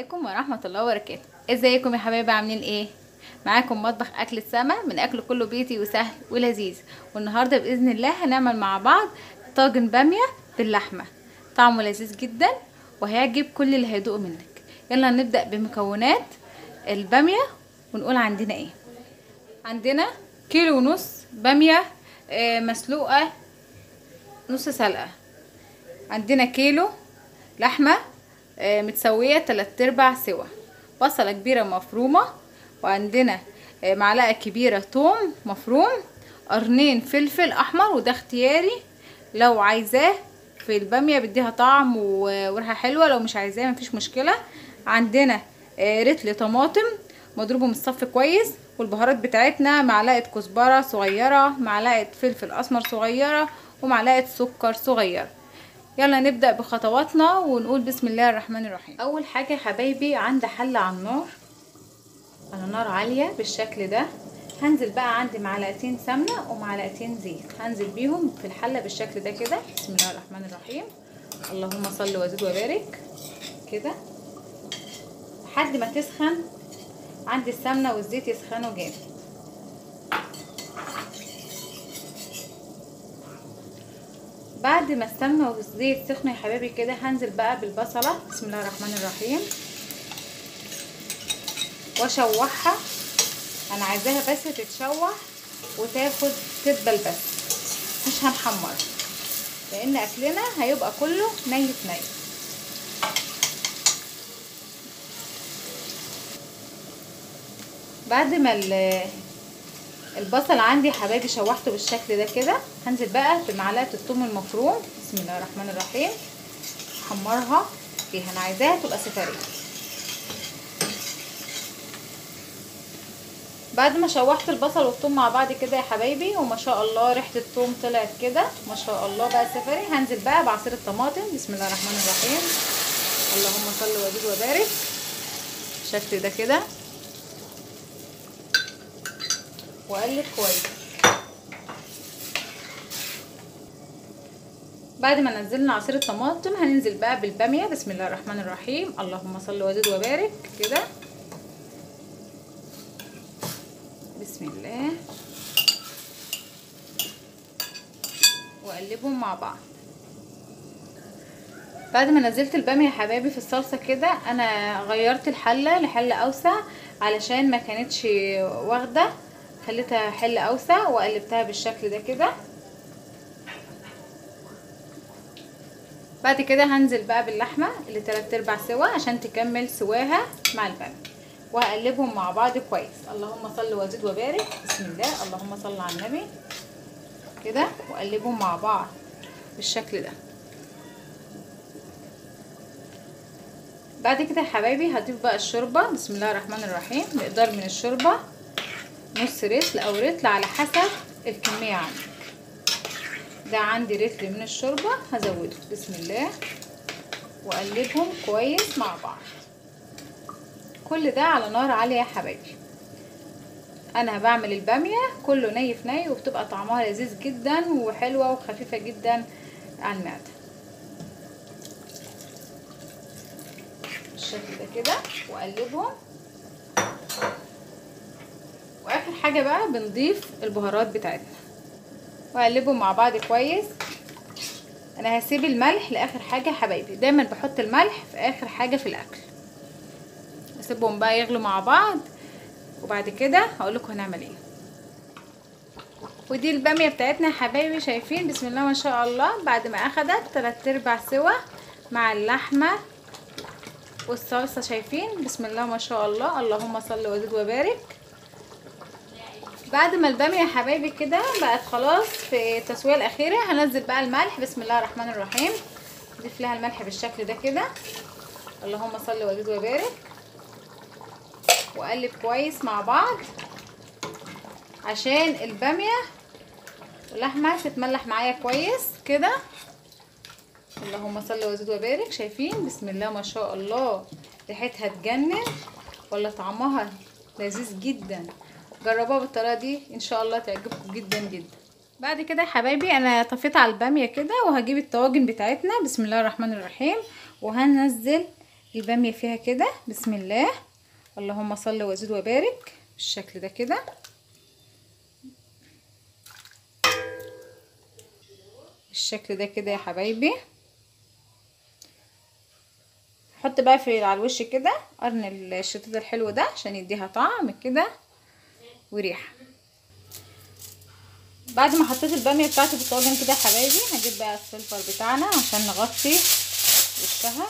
عليكم ورحمة الله وبركاته. ازيكم يا حبايبي، عاملين ايه؟ معاكم مطبخ اكل السما من اكل كله بيتي وسهل ولذيذ. والنهارده باذن الله هنعمل مع بعض طاجن باميه باللحمه. طعمه لذيذ جدا وهيعجب كل اللي هيدوقه منك. يلا نبدا بمكونات الباميه ونقول عندنا ايه. عندنا كيلو ونص باميه مسلوقه نص سلقه. عندنا كيلو لحمه متسويه 3/4 سوا. بصله كبيره مفرومه، وعندنا معلقه كبيره توم مفروم، قرنين فلفل احمر وده اختياري لو عايزاه في الباميه بديها طعم وريحه حلوه، لو مش عايزاه مفيش مشكله. عندنا رتل طماطم مضروبه من الصف كويس، والبهارات بتاعتنا معلقه كزبره صغيره، معلقه فلفل اسمر صغيره، ومعلقه سكر صغيره. يلا نبدأ بخطواتنا ونقول بسم الله الرحمن الرحيم. اول حاجة يا حبايبي، عندي حلة على النار على نار عالية بالشكل ده. هنزل بقى عندي معلقتين سمنة ومعلقتين زيت، هنزل بيهم في الحلة بالشكل ده كده. بسم الله الرحمن الرحيم. اللهم صل وزد وبارك كده لحد ما تسخن عندي السمنة والزيت يسخنوا جامد. بعد ما السمنه والزيت سخنوا يا حبايبي كده، هنزل بقى بالبصله. بسم الله الرحمن الرحيم. واشوحها، انا عايزاها بس تتشوح وتاخد تدبل بس، مش هنحمرها لان اكلنا هيبقى كله ني في ني. بعد ما البصل عندي يا حبايبي شوحته بالشكل ده كده، هنزل بقى بمعلقه الثوم المفروم. بسم الله الرحمن الرحيم. احمرها فيها، انا عايزاها تبقى سفريه. بعد ما شوحت البصل والثوم مع بعض كده يا حبايبي، وما شاء الله ريحه الثوم طلعت كده ما شاء الله بقى سفري، هنزل بقى بعصير الطماطم. بسم الله الرحمن الرحيم. اللهم صل وزد وبارك بالشكل ده كده، واقلب كويس. بعد ما نزلنا عصير الطماطم هننزل بقى بالباميه. بسم الله الرحمن الرحيم. اللهم صل وزد وبارك كده. بسم الله، واقلبهم مع بعض. بعد ما نزلت الباميه يا حبايبي في الصلصه كده، انا غيرت الحله لحله اوسع علشان ما كانتش واخده، خليتها حله اوسع وقلبتها بالشكل ده كده. بعد كده هنزل بقى باللحمه اللي 3/4 سوا عشان تكمل سواها مع الباميه، وهقلبهم مع بعض كويس. اللهم صل وزد وبارك. بسم الله، اللهم صل على النبي كده، واقلبهم مع بعض بالشكل ده. بعد كده يا حبايبي هضيف بقى الشوربه. بسم الله الرحمن الرحيم. مقدار من الشوربه نص رتل او رتل على حسب الكميه عندك. ده عندي رتل من الشوربه هزوده. بسم الله، واقلبهم كويس مع بعض. كل ده على نار عاليه يا حبايبي. انا بعمل الباميه كله ني في ني، وبتبقى طعمها لذيذ جدا وحلوه وخفيفه جدا على المعده بالشكل ده كده، واقلبهم. واخر حاجه بقى بنضيف البهارات بتاعتنا واقلبهم مع بعض كويس. انا هسيب الملح لاخر حاجه يا حبايبي، دايما بحط الملح في اخر حاجه في الاكل. اسيبهم بقى يغلوا مع بعض، وبعد كده هقول لكم هنعمل ايه. ودي الباميه بتاعتنا يا حبايبي، شايفين بسم الله ما شاء الله. بعد ما اخدت 3/4 سوا مع اللحمه والصلصه، شايفين بسم الله ما شاء الله. اللهم صل وزد وبارك. بعد ما الباميه يا حبايبي كده بقت خلاص في التسويه الاخيره، هنزل بقى الملح. بسم الله الرحمن الرحيم. اضيف لها الملح بالشكل ده كده. اللهم صل وزد وبارك، واقلب كويس مع بعض عشان الباميه واللحمه تتملح معايا كويس كده. اللهم صل وزد وبارك. شايفين بسم الله ما شاء الله ريحتها تجنن، ولا طعمها لذيذ جدا. جربوها بالطريقه دي ان شاء الله تعجبكم جدا جدا. بعد كده يا حبايبي انا طفيت على الباميه كده، وهجيب الطواجن بتاعتنا. بسم الله الرحمن الرحيم. وهنزل البامية فيها كده بسم الله، اللهم صل وزد وبارك بالشكل ده كده. بالشكل ده كده يا حبايبي. حط بقى على الوش كده قرن الشطيط الحلو ده عشان يديها طعم كده وريحه. بعد ما حطيت الباميه بتاعتي في الطاجن كده يا حبايبي، هجيب بقى السلفر بتاعنا عشان نغطي وشها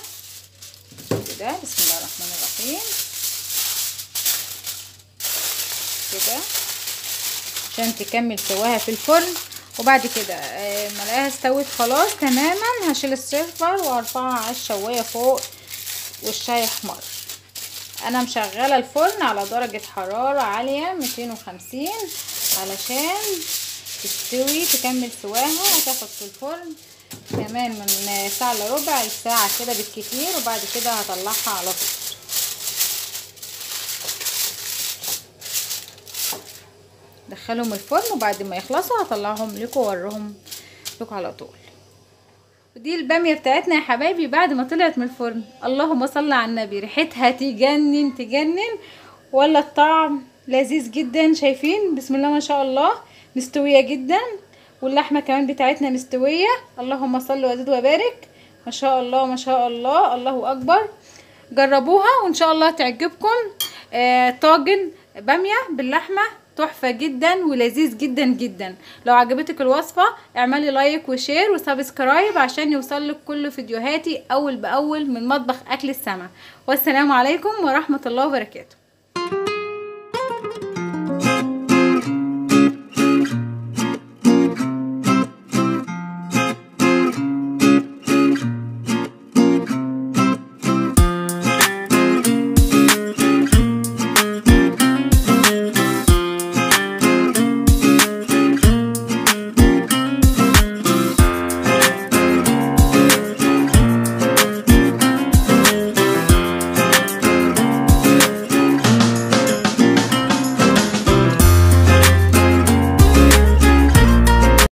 كده. بسم الله الرحمن الرحيم كده عشان تكمل سواها في الفرن. وبعد كده ما الاقيها استوت خلاص تماما، هشيل السلفر وارفعها على الشوايه فوق وشها يحمر. انا مشغله الفرن على درجه حراره عاليه 250 علشان تستوي تكمل سواها. هتاخد في الفرن كمان من ساعه الا ربع ساعه كده بالكتير، وبعد كده هطلعها على طول. دخلهم الفرن وبعد ما يخلصوا هطلعهم لكم واوريهم لكم على طول. ودي الباميه بتاعتنا يا حبايبي بعد ما طلعت من الفرن. اللهم صل على النبي، ريحتها تجنن تجنن، ولا الطعم لذيذ جدا. شايفين بسم الله ما شاء الله مستويه جدا، واللحمه كمان بتاعتنا مستويه. اللهم صل وزد وبارك، ما شاء الله ما شاء الله، الله اكبر. جربوها وان شاء الله تعجبكم. طاجن باميه باللحمه تحفه جدا ولذيذ جدا جدا. لو عجبتك الوصفه اعملي لايك وشير وسبسكرايب عشان يوصلك كل فيديوهاتي اول باول من مطبخ اكل السما. والسلام عليكم ورحمه الله وبركاته.